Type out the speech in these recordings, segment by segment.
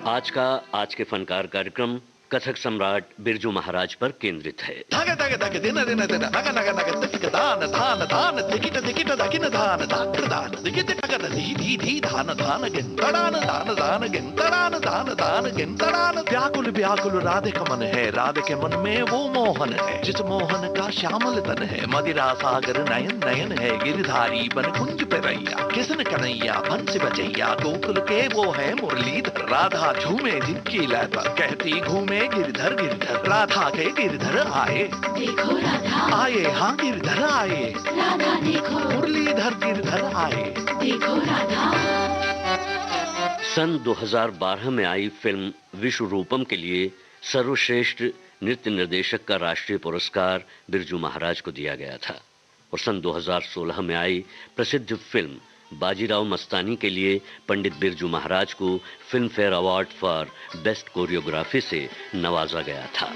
आज के फनकार कार्यक्रम कथक सम्राट बिरजू महाराज पर केंद्रित है। धागा धागा धागा दिन दिन दिन धागा धागा धागा तिक दान धान धान तिकिट तिकिट धकिन धान धाकर दान तिकिट धागा धी धी धी धान धान गिंतड़ान धान धान गिंतड़ान धान धान गिंतड़ान व्याकुल व्याकुल राधे का मन है, राधे के मन में वो मोहन है जिस मोहन का श्यामल तन है। मदिरा सागर नयन नयन है, गिरधारी बन कुंज पे रैया किसन कन्हैया बंसी बजैया। गोकुल के वो है मुरलीधर, राधा झूमे जिनकी लय पर कहती घूमे गिरधर गिरधर। राधा के गिरधर आए, देखो राधा आए, हाँ गिरधर आए, राधा देखो मुरलीधर गिरधर आए, देखो राधा। सन 2012 में आई फिल्म विश्वरूपम के लिए सर्वश्रेष्ठ नृत्य निर्देशक का राष्ट्रीय पुरस्कार बिरजू महाराज को दिया गया था और सन 2016 में आई प्रसिद्ध फिल्म बाजीराव मस्तानी के लिए पंडित बिरजू महाराज को film fair award for best choreography से नवाजा गया था।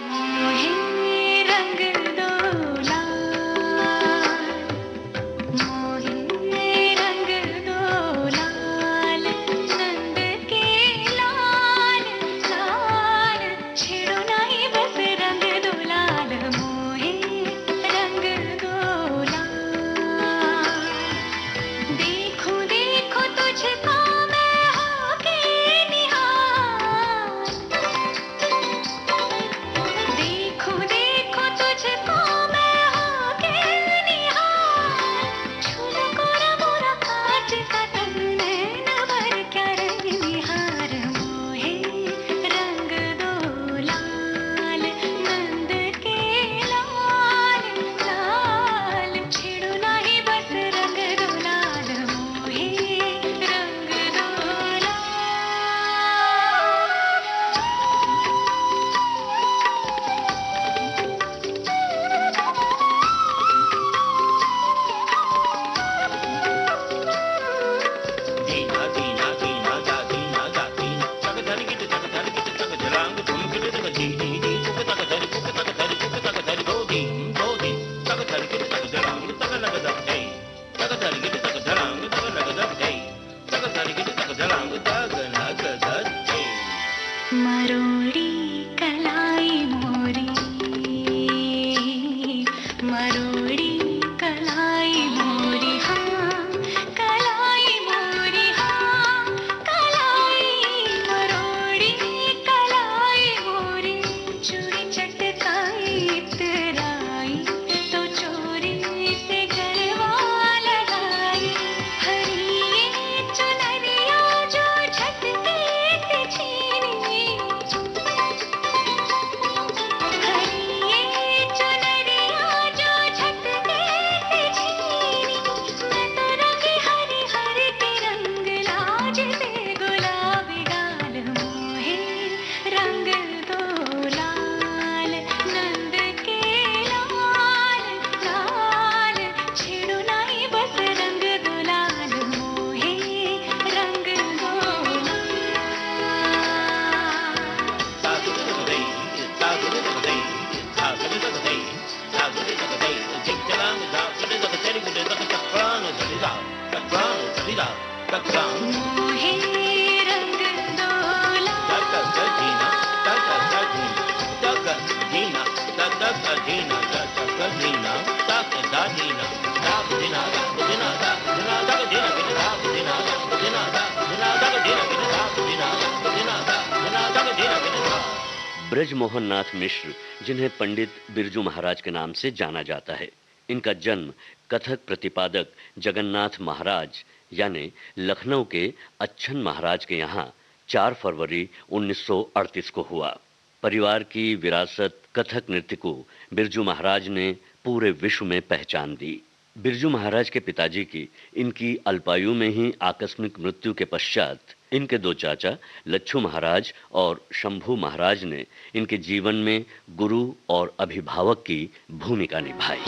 ब्रजमोहन नाथ मिश्र, जिन्हें पंडित बिरजू महाराज के नाम से जाना जाता है, इनका जन्म कथक प्रतिपादक जगन्नाथ महाराज यानी लखनऊ के अच्छन महाराज के यहाँ 4 फरवरी 1938 को हुआ। परिवार की विरासत कथक नृत्य को बिरजू महाराज ने पूरे विश्व में पहचान दी। बिरजू महाराज के पिताजी की इनकी अल्पायु में ही आकस्मिक मृत्यु के पश्चात इनके 2 चाचा लच्छू महाराज और शंभू महाराज ने इनके जीवन में गुरु और अभिभावक की भूमिका निभाई।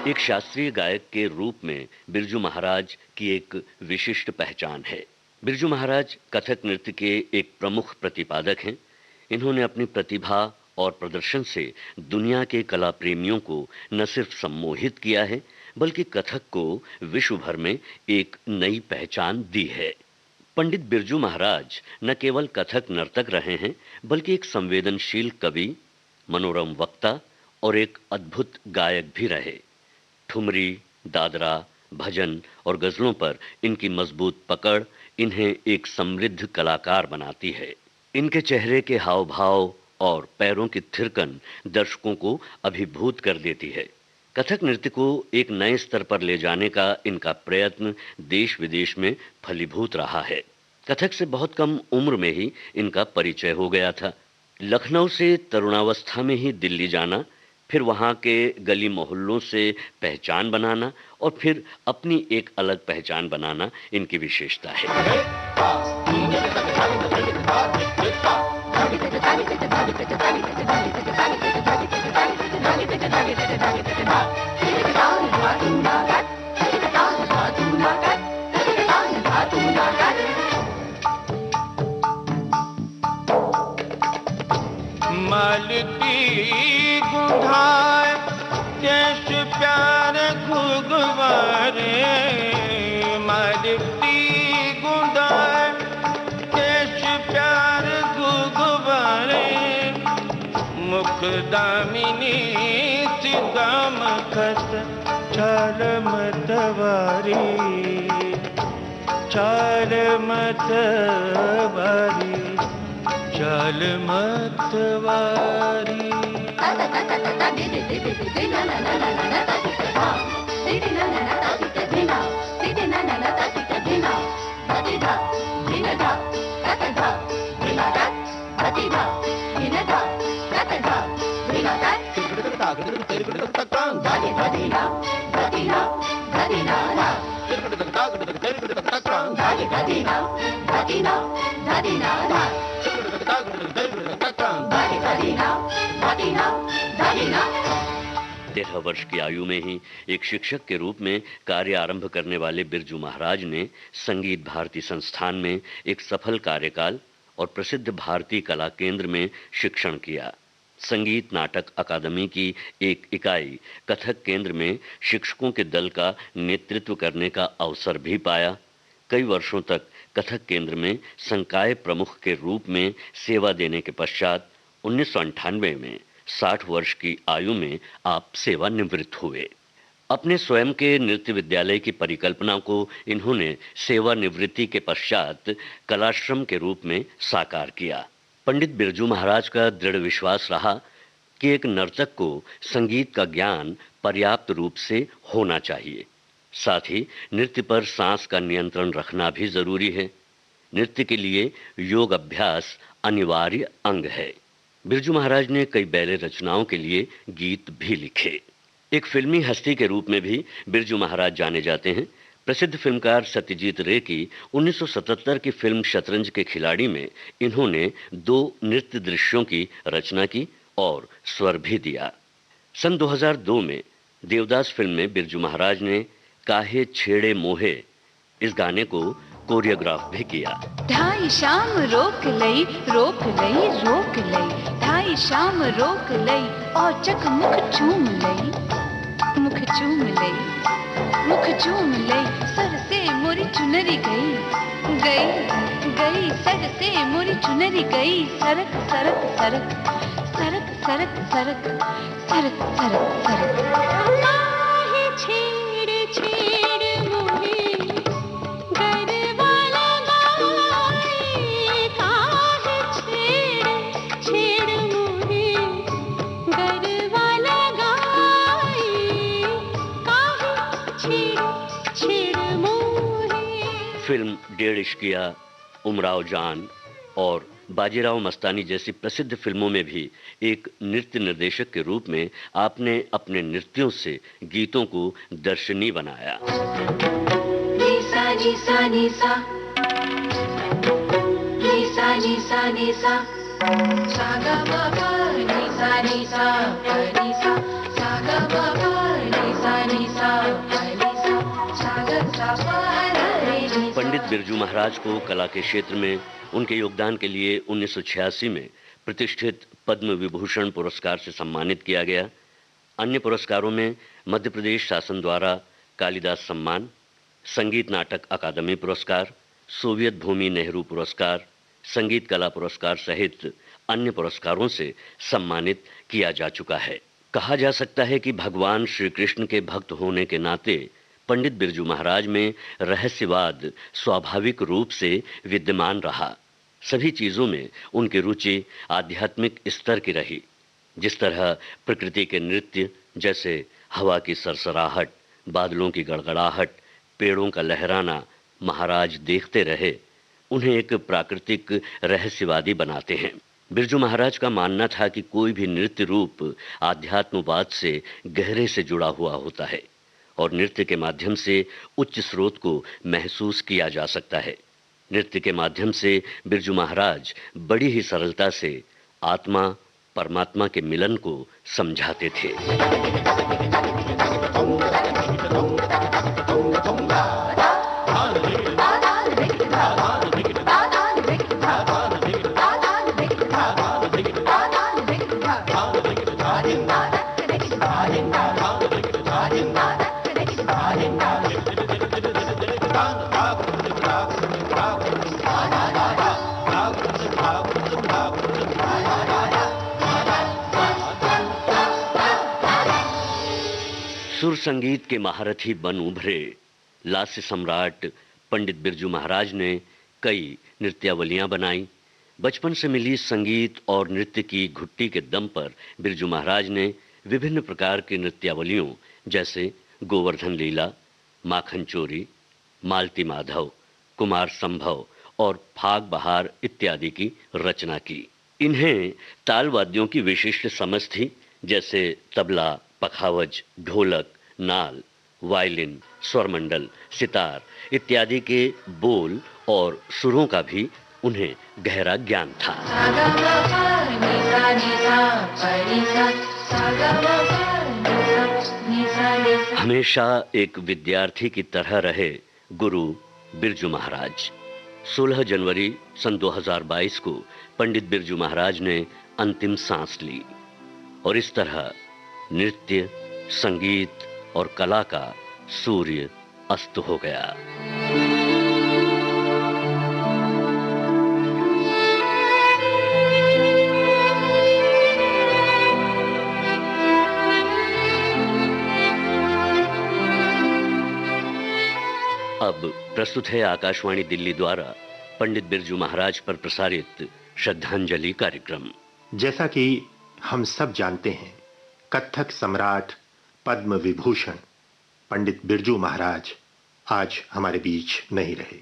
एक शास्त्रीय गायक के रूप में बिरजू महाराज की एक विशिष्ट पहचान है। बिरजू महाराज कथक नृत्य के एक प्रमुख प्रतिपादक हैं। इन्होंने अपनी प्रतिभा और प्रदर्शन से दुनिया के कला प्रेमियों को न सिर्फ सम्मोहित किया है, बल्कि कथक को विश्व भर में एक नई पहचान दी है। पंडित बिरजू महाराज न केवल कथक नर्तक रहे हैं, बल्कि एक संवेदनशील कवि, मनोरम वक्ता और एक अद्भुत गायक भी रहे। ठुमरी, दादरा, भजन और गजलों पर इनकी मजबूत पकड़ इन्हें एक समृद्ध कलाकार बनाती है। इनके चेहरे के हाव भाव और पैरों की थिरकन दर्शकों को अभिभूत कर देती है। कथक नृत्य को एक नए स्तर पर ले जाने का इनका प्रयत्न देश विदेश में फलीभूत रहा है। कथक से बहुत कम उम्र में ही इनका परिचय हो गया था। लखनऊ से तरुणावस्था में ही दिल्ली जाना, फिर वहाँ के गली मोहल्लों से पहचान बनाना और फिर अपनी एक अलग पहचान बनाना इनकी विशेषता है। मालती गुंधाए देश प्यार घुगवारे, मालती गुंधाए देश प्यार घुगवारे, मुख दामिनी सिदाम खत चाल मतवारी, चाल मतवारी, चाल मतवारी। तेरह वर्ष की आयु में ही एक शिक्षक के रूप में कार्य आरंभ करने वाले बिरजू महाराज ने संगीत भारती संस्थान में एक सफल कार्यकाल और प्रसिद्ध भारतीय कला केंद्र में शिक्षण किया। संगीत नाटक अकादमी की एक इकाई कथक केंद्र में शिक्षकों के दल का नेतृत्व करने का अवसर भी पाया। कई वर्षों तक कथक केंद्र में संकाय प्रमुख के रूप में सेवा देने के पश्चात 1998 में 60 वर्ष की आयु में आप सेवानिवृत्त हुए। अपने स्वयं के नृत्य विद्यालय की परिकल्पना को इन्होंने सेवानिवृत्ति के पश्चात कलाश्रम के रूप में साकार किया। पंडित बिरजू महाराज का दृढ़ विश्वास रहा कि एक नर्तक को संगीत का ज्ञान पर्याप्त रूप से होना चाहिए। साथ ही नृत्य पर सांस का नियंत्रण रखना भी जरूरी है। नृत्य के लिए योग अभ्यास अनिवार्य अंग है। बिरजू महाराज ने कई बैले रचनाओं के लिए गीत भी लिखे। एक फिल्मी हस्ती के रूप में भी बिरजू महाराज जाने जाते हैं। प्रसिद्ध फिल्मकार सत्यजीत रे की 1977 की फिल्म शतरंज के खिलाड़ी में इन्होंने 2 नृत्य दृश्यों की रचना की और स्वर भी दिया। सन 2002 में देवदास फिल्म में बिरजू महाराज ने काहे छेड़े मोहे इस गाने को कोरियोग्राफ भी किया। ढाई शाम रोक लई रोक लई रोक लई, ढाई शाम रोक लई और चक मुख चूम लई, मुख चूम लई, मुख चूम लई, सर से मोरी चुनरी गई गई गई, सर से मोरी चुनरी गई, सरक सरक सरक सरक सरक सरक सरक सरक सरक। काहे छेड़ छेड़ मोहे गरवाला गाए, काहे छेड़ छेड़ मोहे गरवाला गाए, काहे छेड़ छेड़ मोहे। फिल्म डेढ़ इश्किया, उमराव जान और बाजीराव मस्तानी जैसी प्रसिद्ध फिल्मों में भी एक नृत्य निर्देशक के रूप में आपने अपने नृत्यों से गीतों को दर्शनीय बनाया। Nisa nisa nisa, nisa nisa nisa, sa ga ma pa nisa nisa, nisa sa ga ma pa nisa nisa. Pandit Birju Maharaj को कला के क्षेत्र में उनके योगदान के लिए 1986 में प्रतिष्ठित पद्म विभूषण पुरस्कार से सम्मानित किया गया। अन्य पुरस्कारों में मध्य प्रदेश शासन द्वारा कालिदास सम्मान, संगीत नाटक अकादमी पुरस्कार, सोवियत भूमि नेहरू पुरस्कार, संगीत कला पुरस्कार सहित अन्य पुरस्कारों से सम्मानित किया जा चुका है। कहा जा सकता है कि भगवान श्री कृष्ण के भक्त होने के नाते पंडित बिरजू महाराज में रहस्यवाद स्वाभाविक रूप से विद्यमान रहा। सभी चीजों में उनकी रुचि आध्यात्मिक स्तर की रही। जिस तरह प्रकृति के नृत्य जैसे हवा की सरसराहट, बादलों की गड़गड़ाहट, पेड़ों का लहराना महाराज देखते रहे, उन्हें एक प्राकृतिक रहस्यवादी बनाते हैं। बिरजू महाराज का मानना था कि कोई भी नृत्य रूप आध्यात्मवाद से गहरे से जुड़ा हुआ होता है और नृत्य के माध्यम से उच्च स्रोत को महसूस किया जा सकता है। नृत्य के माध्यम से बिरजू महाराज बड़ी ही सरलता से आत्मा परमात्मा के मिलन को समझाते थे। सुर संगीत के महारथी बन उभरे लास्य सम्राट पंडित बिरजू महाराज ने कई नृत्यावलियां बनाई। बचपन से मिली संगीत और नृत्य की घुट्टी के दम पर बिरजू महाराज ने विभिन्न प्रकार की नृत्यावलियों जैसे गोवर्धन लीला, माखन चोरी, मालती माधव, कुमार संभव और फाग बहार इत्यादि की रचना की। इन्हें ताल वाद्यों की विशिष्ट समझ थी, जैसे तबला, पखावज, ढोलक, नाल, वायलिन, स्वरमंडल, सितार इत्यादि के बोल और सुरों का भी उन्हें गहरा ज्ञान था। हमेशा एक विद्यार्थी की तरह रहे गुरु बिरजू महाराज। 16 जनवरी सन 2022 को पंडित बिरजू महाराज ने अंतिम सांस ली और इस तरह नृत्य, संगीत और कला का सूर्य अस्त हो गया। अब प्रस्तुत है आकाशवाणी दिल्ली द्वारा पंडित बिरजू महाराज पर प्रसारित श्रद्धांजलि कार्यक्रम। जैसा कि हम सब जानते हैं, कत्थक सम्राट पद्म विभूषण पंडित बिरजू महाराज आज हमारे बीच नहीं रहे।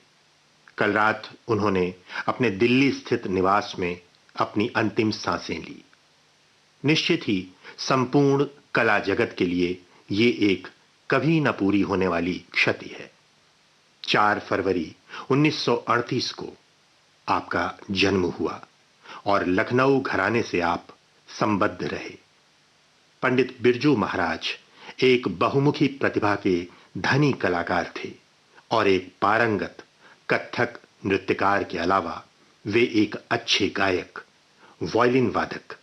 कल रात उन्होंने अपने दिल्ली स्थित निवास में अपनी अंतिम सांसें ली। निश्चित ही संपूर्ण कला जगत के लिए ये एक कभी न पूरी होने वाली क्षति है। 4 फरवरी 1938 को आपका जन्म हुआ और लखनऊ घराने से आप संबद्ध रहे। पंडित बिरजू महाराज एक बहुमुखी प्रतिभा के धनी कलाकार थे और एक पारंगत कत्थक नृत्यकार के अलावा वे एक अच्छे गायक, वायलिन वादक,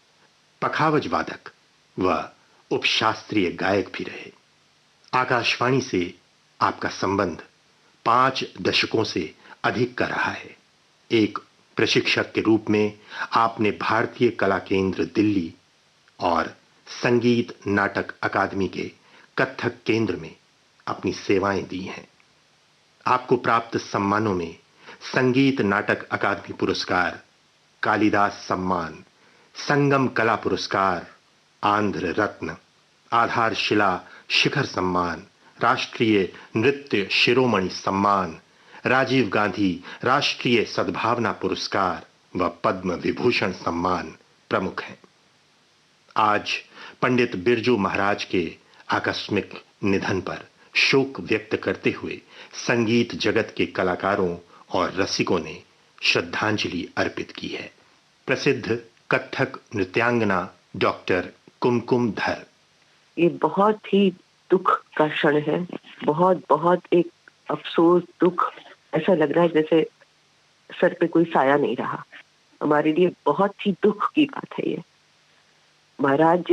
पखावज वादक व उपशास्त्रीय गायक भी रहे। आकाशवाणी से आपका संबंध 5 दशकों से अधिक का रहा है। एक प्रशिक्षक के रूप में आपने भारतीय कला केंद्र दिल्ली और संगीत नाटक अकादमी के कत्थक केंद्र में अपनी सेवाएं दी हैं। आपको प्राप्त सम्मानों में संगीत नाटक अकादमी पुरस्कार, कालिदास सम्मान, संगम कला पुरस्कार, आंध्र रत्न, आधारशिला शिखर सम्मान, राष्ट्रीय नृत्य शिरोमणि सम्मान, राजीव गांधी राष्ट्रीय सद्भावना पुरस्कार व पद्म विभूषण सम्मान प्रमुख हैं। आज पंडित बिरजू महाराज के आकस्मिक निधन पर शोक व्यक्त करते हुए संगीत जगत के कलाकारों और रसिकों ने श्रद्धांजलि अर्पित की है। प्रसिद्ध कत्थक नृत्यांगना डॉक्टर कुमकुम धर। ये बहुत ही दुख का क्षण है। बहुत एक अफसोस, दुख, ऐसा लग रहा है जैसे सर पे कोई साया नहीं रहा। हमारे लिए बहुत ही दुख की बात है ये। महाराज,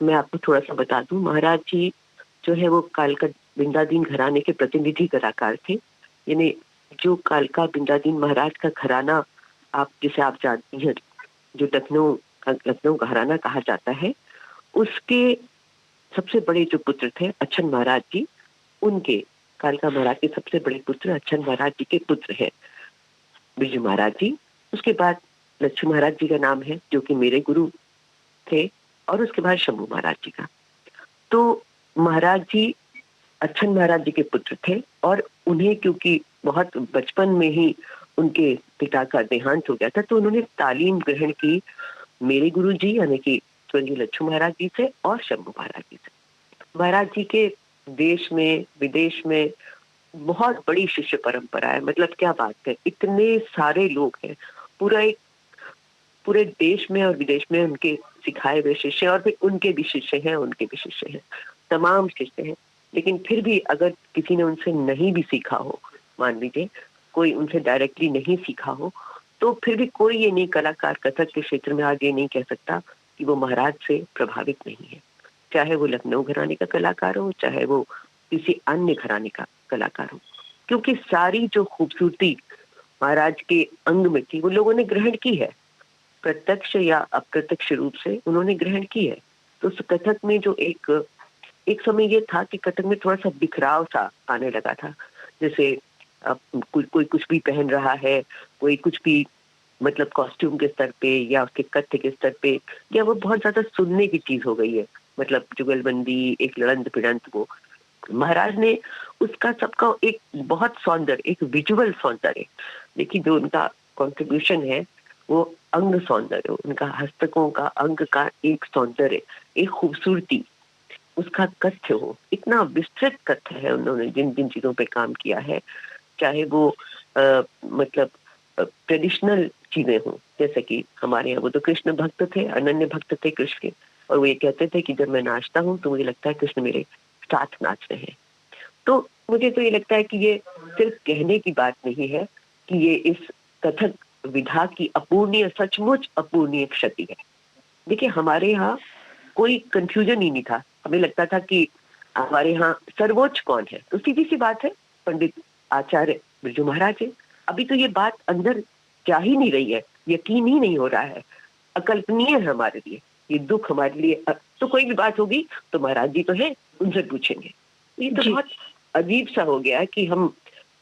मैं आपको थोड़ा सा बता दूं, महाराज जी जो है वो कालका बिंदादीन घराने के प्रतिनिधि कलाकार थे। यानी जो कालका बिंदादीन महाराज का घराना जिसे आप जानती हैं, जो लखनऊ घराना कहा जाता है, उसके सबसे बड़े जो पुत्र थे अच्छन महाराज जी, उनके कालका महाराज के सबसे बड़े पुत्र अच्छन महाराज जी के पुत्र है बिरजू महाराज जी। उसके बाद लक्ष्मी महाराज जी का नाम है जो कि मेरे गुरु थे, और उसके बाद शंभू महाराज जी का। तो महाराज जी अच्छन महाराज जी के पुत्र थे, और उन्हें क्योंकि बहुत बचपन में ही उनके पिता का देहांत हो गया था, तो उन्होंने तालीम ग्रहण की मेरे गुरु जी यानी कि स्वर्गीय लक्ष्मी महाराज जी से और शंभू महाराज जी से। महाराज जी के देश में विदेश में बहुत बड़ी शिष्य परंपरा है। मतलब क्या बात है, इतने सारे लोग हैं, पूरे देश में और विदेश में उनके सिखाए हुए शिष्य, और फिर उनके भी शिष्य हैं, उनके भी शिष्य हैं, तमाम शिष्य हैं। लेकिन फिर भी अगर किसी ने उनसे नहीं भी सीखा हो, मान लीजिए कोई उनसे डायरेक्टली नहीं सीखा हो, तो फिर भी कोई ये नहीं कलाकार कथक के क्षेत्र में आगे नहीं कह सकता कि वो महाराज से प्रभावित नहीं है। चाहे वो लखनऊ घराने का कलाकार हो, चाहे वो किसी अन्य घराने का कलाकार हो, क्योंकि सारी जो खूबसूरती महाराज के अंग में थी वो लोगों ने ग्रहण की है, प्रत्यक्ष या अप्रत्यक्ष रूप से उन्होंने ग्रहण की है। तो उस कथक में जो एक समय ये था कि कथक में थोड़ा सा बिखराव सा आने लगा था। जैसे कोई कुछ भी पहन रहा है, कोई कुछ भी, मतलब कॉस्ट्यूम के स्तर पे या उसके कथ्य के स्तर पे, या वो बहुत ज्यादा सुनने की चीज हो गई है। मतलब जुगलबंदी, एक लड़ंत भिड़ंत, वो महाराज ने उसका सबका एक बहुत सौंदर्य, एक विजुअल सौंदर्य, देखिए जो उनका कॉन्ट्रीब्यूशन है वो अंग सौंदर्य, उनका हस्तकों का अंग का एक सौंदर्य, एक खूबसूरती, उसका कथ्य हो, इतना विस्तृत कथ्य है उन्होंने जिन जिन चीजों पे काम किया है, चाहे वो मतलब ट्रेडिशनल चीजें हों, जैसे कि हमारे यहाँ वो तो कृष्ण भक्त थे, अनन्य भक्त थे कृष्ण के, और वो ये कहते थे कि जब मैं नाचता हूँ तो मुझे लगता है कृष्ण मेरे साथ नाच रहे हैं। तो मुझे तो ये लगता है कि ये सिर्फ कहने की बात नहीं है कि ये इस कथक विधा की अपूर्णीय, सचमुच अपूर्णीय क्षति है। देखिए हमारे यहाँ कोई कंफ्यूजन ही नहीं था, हमें लगता था कि हमारे यहाँ सर्वोच्च कौन है, तो सीधी सी बात है पंडित आचार्य बिरजू महाराज है। अभी तो ये बात अंदर जा ही नहीं रही है, यकीन ही नहीं हो रहा है, अकल्पनीय है हमारे लिए, ये दुख हमारे लिए। तो कोई भी बात होगी तो महाराज जी तो है, उनसे पूछेंगे। ये तो बहुत अजीब सा हो गया है कि हम,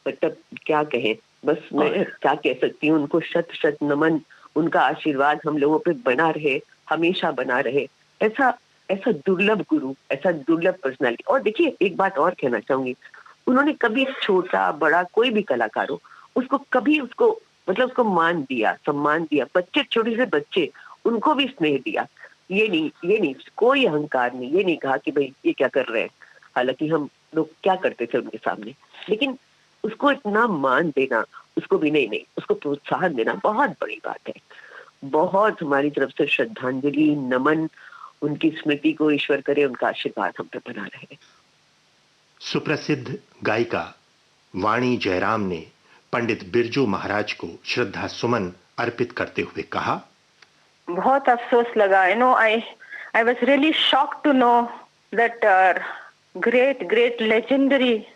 मतलब क्या कहें, बस मैं क्या कह सकती हूँ, उनको शत शत नमन, उनका आशीर्वाद हम लोगों पे बना रहे, हमेशा बना रहे। ऐसा दुर्लभ गुरु, ऐसा दुर्लभ पर्सनालिटी। और देखिए एक बात और कहना चाहूंगी, उन्होंने कभी छोटा बड़ा कोई भी कलाकार हो, उसको कभी उसको मतलब उसको मान दिया, सम्मान दिया, बच्चे, छोटे से बच्चे, उनको भी स्नेह दिया। ये नहीं कोई अहंकार नहीं, ये नहीं कहा कि भाई ये क्या कर रहे हैं, हालांकि हम लोग क्या करते थे उनके सामने, लेकिन उसको इतना मान देना, उसको भी नहीं, उसको प्रोत्साहन देना बहुत बड़ी बात है। बहुत हमारी तरफ से श्रद्धांजलि, नमन, उनकी स्मृति को ईश्वर करे उनका आशीर्वाद हम पे बना रहे। सुप्रसिद्ध गायिका वाणी जयराम ने पंडित बिरजू महाराज को श्रद्धा सुमन अर्पित करते हुए कहा, बहुत अफसोस लगा, I was really shocked to know that great legendary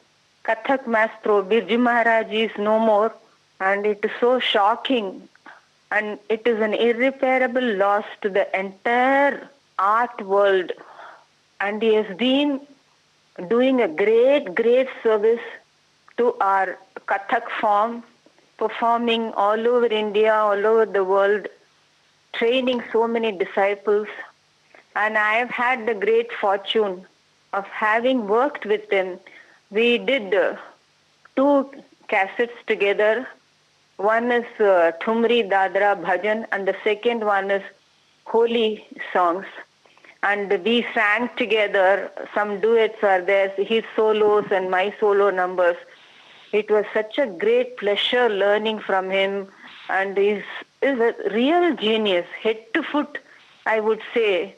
Kathak maestro Birju Maharaj is no more, and it is so shocking, and it is an irreparable loss to the entire art world, and he has been doing a great service to our Kathak form, performing all over India, all over the world, training so many disciples. And I have had the great fortune of having worked with him. We did 2 cassettes together. One is Thumri Dadra Bhajan, and the second one is Holy Songs. And we sang together. Some duets are there, his solos and my solo numbers. It was such a great pleasure learning from him, and is a real genius, head to foot, I would say.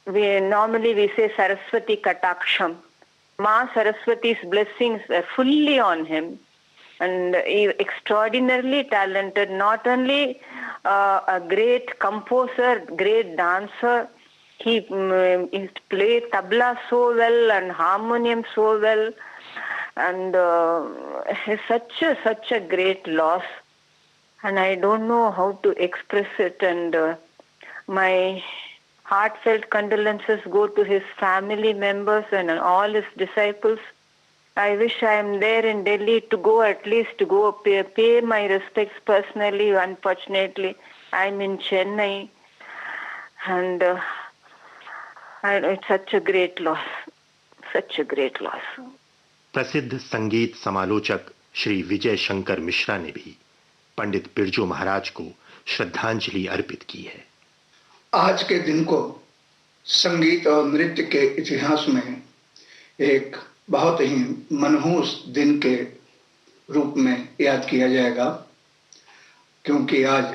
Normally we say Saraswati Kataksham. Ma Saraswati's blessings are fully on him, and he extraordinarily talented, not only a great composer, great dancer, he played tabla so well and harmonium so well, and it's such a great loss, and I don't know how to express it, and my heartfelt condolences go to his family members and all his disciples. I wish I am there in Delhi to go, at least to go pay my respects personally. Unfortunately, I'm in Chennai, and it's such a great loss, such a great loss. प्रसिद्ध संगीत समालोचक श्री विजय शंकर मिश्रा ने भी पंडित बिरजू महाराज को श्रद्धांजलि अर्पित की है। आज के दिन को संगीत और नृत्य के इतिहास में एक बहुत ही मनहूस दिन के रूप में याद किया जाएगा, क्योंकि आज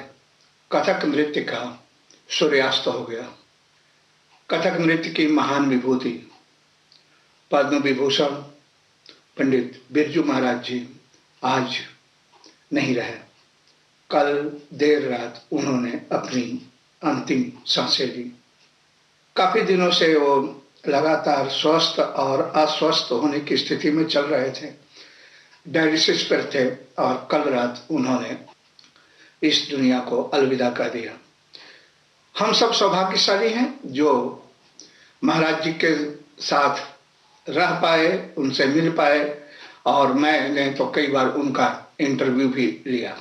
कथक नृत्य का सूर्यास्त हो गया। कथक नृत्य की महान विभूति पद्म विभूषण पंडित बिरजू महाराज जी आज नहीं रहे। कल देर रात उन्होंने अपनी अंतिम सांसें ली। काफी दिनों से वो लगातार स्वस्थ और अस्वस्थ होने की स्थिति में चल रहे थे, डायलिसिस पर थे, और कल रात उन्होंने इस दुनिया को अलविदा कर दिया। हम सब सौभाग्यशाली हैं जो महाराज जी के साथ रह पाए, उनसे मिल पाए, और मैंने तो कई बार उनका इंटरव्यू भी लिया।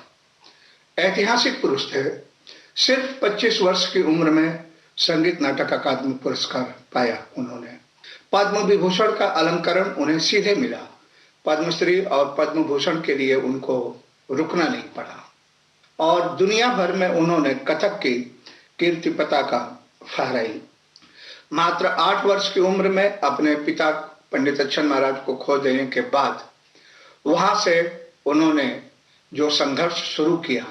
ऐतिहासिक पुरुष थे। सिर्फ 25 वर्ष की उम्र में संगीत नाटक अकादमी पुरस्कार पाया उन्होंने। पद्म विभूषण का अलंकरण उन्हें सीधे मिला। पद्मश्री और पद्म भूषण के लिए उनको रुकना नहीं पड़ा, और दुनिया भर में उन्होंने कथक की कीर्ति पताका फहराई। मात्र 8 वर्ष की उम्र में अपने पिता पंडित अच्छन महाराज को खो देने के बाद वहां से उन्होंने जो संघर्ष शुरू किया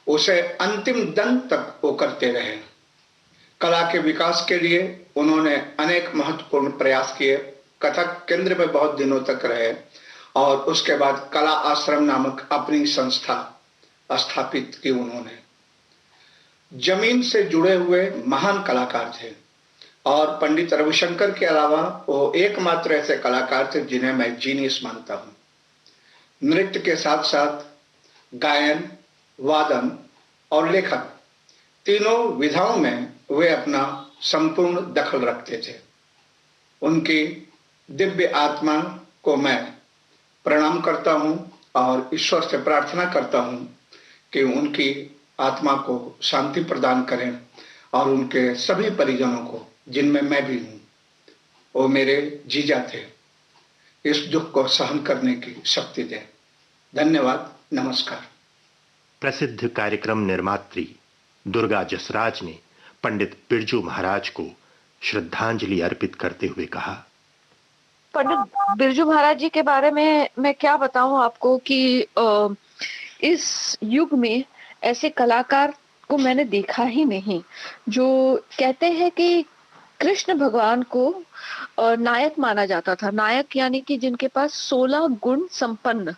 उसे अंतिम दम तक वो करते रहे। कला के विकास के लिए उन्होंने अनेक महत्वपूर्ण प्रयास किए। कथक केंद्र में बहुत दिनों तक रहे, और उसके बाद कला आश्रम नामक अपनी संस्था स्थापित की उन्होंने। जमीन से जुड़े हुए महान कलाकार थे, और पंडित रविशंकर के अलावा वो एकमात्र ऐसे कलाकार थे जिन्हें मैं जीनियस मानता हूं। नृत्य के साथ साथ गायन, वादन और लेखन तीनों विधाओं में वे अपना संपूर्ण दखल रखते थे। उनकी दिव्य आत्मा को मैं प्रणाम करता हूं और ईश्वर से प्रार्थना करता हूं कि उनकी आत्मा को शांति प्रदान करें, और उनके सभी परिजनों को, जिनमें मैं भी हूं, वो मेरे जीजा थे, इस दुख को सहन करने की शक्ति दें। धन्यवाद, नमस्कार। प्रसिद्ध कार्यक्रम निर्मात्री दुर्गा जसराज ने पंडित बिरजू महाराज को श्रद्धांजलि अर्पित करते हुए कहा। पंडित बिरजू महाराज जी के बारे में मैं क्या बताऊं आपको कि इस युग में ऐसे कलाकार को मैंने देखा ही नहीं, जो कहते हैं कि कृष्ण भगवान को नायक माना जाता था। नायक यानी कि जिनके पास 16 गुण संपन्न।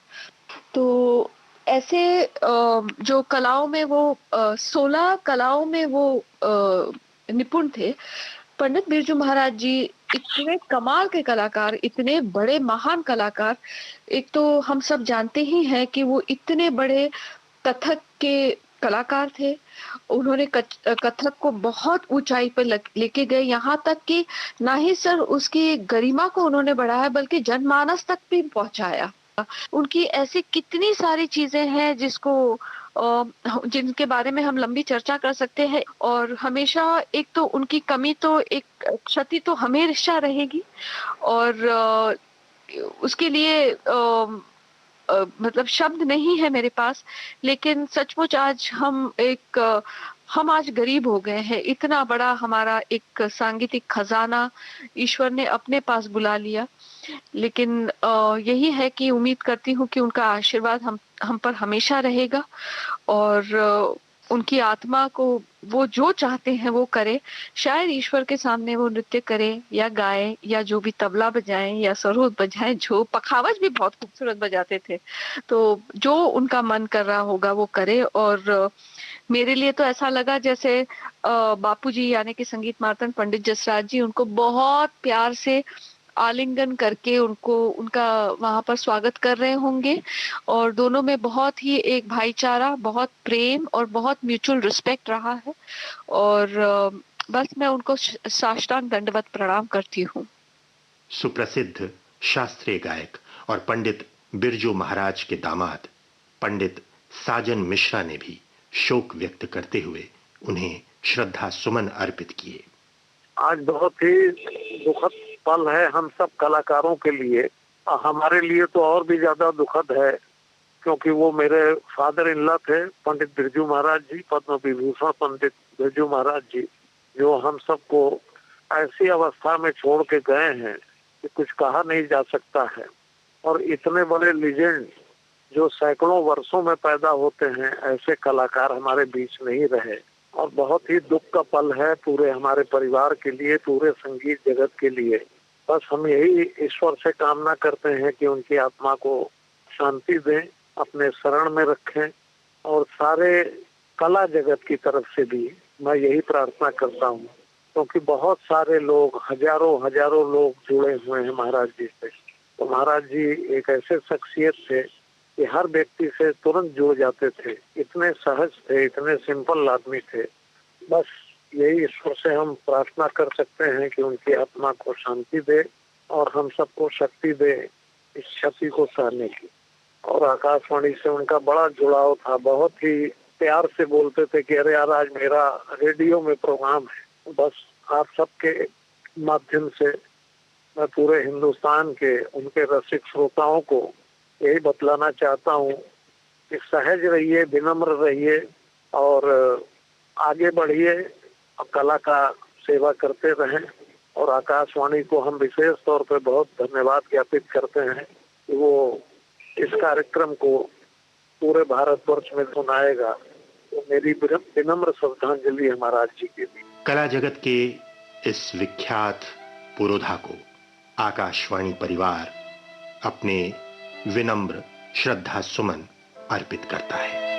तो ऐसे जो कलाओं में वो 16 कलाओं में वो निपुण थे। पंडित बिरजू महाराज जी इतने कमाल के कलाकार, इतने बड़े महान कलाकार। एक तो हम सब जानते ही हैं कि वो इतने बड़े कथक के कलाकार थे। उन्होंने कथक को बहुत ऊंचाई पर लेके गए, यहाँ तक कि ना ही सर उसकी गरिमा को उन्होंने बढ़ाया बल्कि जनमानस तक भी पहुंचाया। उनकी ऐसी कितनी सारी चीजें हैं जिनके बारे में हम लंबी चर्चा कर सकते हैं। और हमेशा एक तो उनकी कमी, तो एक क्षति तो हमेशा रहेगी, और उसके लिए मतलब शब्द नहीं है मेरे पास। लेकिन सचमुच आज हम आज गरीब हो गए हैं। इतना बड़ा हमारा एक सांगीतिक खजाना ईश्वर ने अपने पास बुला लिया। लेकिन यही है कि उम्मीद करती हूँ कि उनका आशीर्वाद हम पर हमेशा रहेगा, और उनकी आत्मा को वो जो चाहते हैं वो करे। शायद ईश्वर के सामने वो नृत्य करे या गाए या जो भी तबला बजाएं या सरोद बजाएं, जो पखावज भी बहुत खूबसूरत बजाते थे। तो जो उनका मन कर रहा होगा वो करे। और मेरे लिए तो ऐसा लगा जैसे बापूजी यानी कि संगीत मार्तंड पंडित जसराज जी उनको बहुत प्यार से आलिंगन करके उनको उनका वहां पर स्वागत कर रहे होंगे, और दोनों में बहुत ही एक भाईचारा, बहुत प्रेम और बहुत म्यूचुअल रिस्पेक्ट रहा है। और बस मैं उनको साष्टांग दंडवत प्रणाम करती हूँ। सुप्रसिद्ध शास्त्रीय गायक और पंडित बिरजू महाराज के दामाद पंडित साजन मिश्रा ने भी शोक व्यक्त करते हुए उन्हें श्रद्धा सुमन अर्पित किए। आज बहुत ही दुखद पल है हम सब कलाकारों के लिए। हमारे लिए तो और भी ज्यादा दुखद है, क्योंकि वो मेरे फादर इन लॉ थे, पंडित बिरजू महाराज जी, पद्म विभूषण पंडित बिरजू महाराज जी, जो हम सबको ऐसी अवस्था में छोड़ के गए हैं कि कुछ कहा नहीं जा सकता है। और इतने बड़े लीजेंड जो सैकड़ों वर्षों में पैदा होते हैं, ऐसे कलाकार हमारे बीच नहीं रहे। और बहुत ही दुख का पल है पूरे हमारे परिवार के लिए, पूरे संगीत जगत के लिए। बस हम यही ईश्वर से कामना करते हैं कि उनकी आत्मा को शांति दें, अपने शरण में रखें। और सारे कला जगत की तरफ से भी मैं यही प्रार्थना करता हूँ, क्योंकि बहुत सारे लोग, हजारों लोग जुड़े हुए हैं महाराज जी से। तो महाराज जी एक ऐसे शख्सियत थे कि हर व्यक्ति से तुरंत जुड़ जाते थे, इतने सहज थे, इतने सिंपल आदमी थे। बस यही ईश्वर से हम प्रार्थना कर सकते हैं कि उनकी आत्मा को शांति दे और हम सबको शक्ति दे इस क्षति को सहने की। और आकाशवाणी से उनका बड़ा जुड़ाव था, बहुत ही प्यार से बोलते थे कि अरे यार आज मेरा रेडियो में प्रोग्राम है। बस आप सबके माध्यम से मैं पूरे हिंदुस्तान के उनके रसिक श्रोताओं को यही बतलाना चाहता हूँ कि सहज रहिए, विनम्र रहिए और आगे बढ़िए, कला का सेवा करते रहें। और आकाशवाणी को हम विशेष तौर पे बहुत धन्यवाद ज्ञापित करते हैं कि वो इस कार्यक्रम को पूरे भारतवर्ष में सुनाएगा। तो मेरी विनम्र श्रद्धांजलि है महाराज जी के लिए। कला जगत के इस विख्यात पुरोधा को आकाशवाणी परिवार अपने विनम्र श्रद्धा सुमन अर्पित करता है।